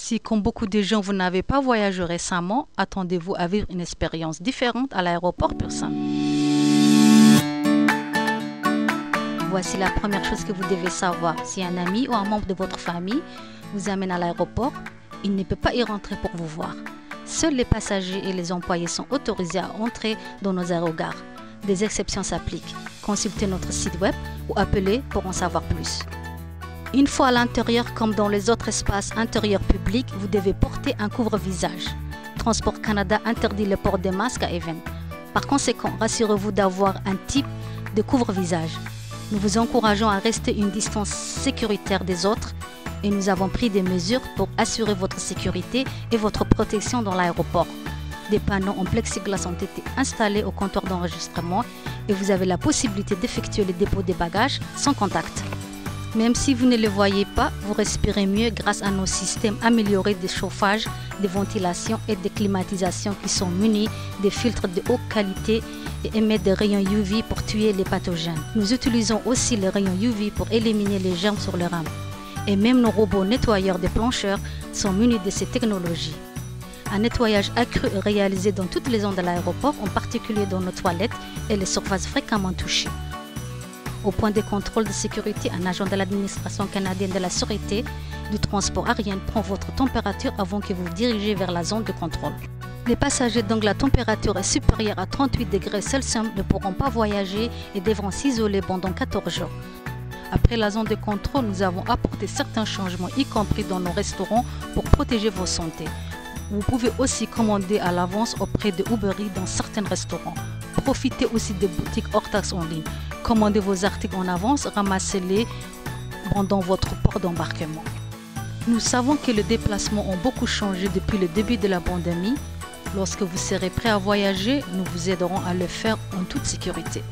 Si, comme beaucoup de gens, vous n'avez pas voyagé récemment, attendez-vous à vivre une expérience différente à l'aéroport Pearson. Voici la première chose que vous devez savoir. Si un ami ou un membre de votre famille vous amène à l'aéroport, il ne peut pas y rentrer pour vous voir. Seuls les passagers et les employés sont autorisés à entrer dans nos aérogares. Des exceptions s'appliquent. Consultez notre site web ou appelez pour en savoir plus. Une fois à l'intérieur, comme dans les autres espaces intérieurs publics, vous devez porter un couvre-visage. Transport Canada interdit le port des masques à Even. Par conséquent, rassurez-vous d'avoir un type de couvre-visage. Nous vous encourageons à rester une distance sécuritaire des autres et nous avons pris des mesures pour assurer votre sécurité et votre protection dans l'aéroport. Des panneaux en plexiglas ont été installés au comptoir d'enregistrement et vous avez la possibilité d'effectuer le dépôt des bagages sans contact. Même si vous ne le voyez pas, vous respirez mieux grâce à nos systèmes améliorés de chauffage, de ventilation et de climatisation qui sont munis de filtres de haute qualité et émettent des rayons UV pour tuer les pathogènes. Nous utilisons aussi les rayons UV pour éliminer les germes sur les rames. Et même nos robots nettoyeurs de plancheurs sont munis de ces technologies. Un nettoyage accru est réalisé dans toutes les zones de l'aéroport, en particulier dans nos toilettes et les surfaces fréquemment touchées. Au point de contrôle de sécurité, un agent de l'administration canadienne de la sûreté du transport aérien prend votre température avant que vous vous dirigez vers la zone de contrôle. Les passagers dont la température est supérieure à 38 degrés Celsius ne pourront pas voyager et devront s'isoler pendant 14 jours. Après la zone de contrôle, nous avons apporté certains changements, y compris dans nos restaurants, pour protéger vos santé. Vous pouvez aussi commander à l'avance auprès de Uber Eats dans certains restaurants. Profitez aussi des boutiques hors taxes en ligne. Commandez vos articles en avance, ramassez-les pendant votre port d'embarquement. Nous savons que les déplacements ont beaucoup changé depuis le début de la pandémie. Lorsque vous serez prêt à voyager, nous vous aiderons à le faire en toute sécurité.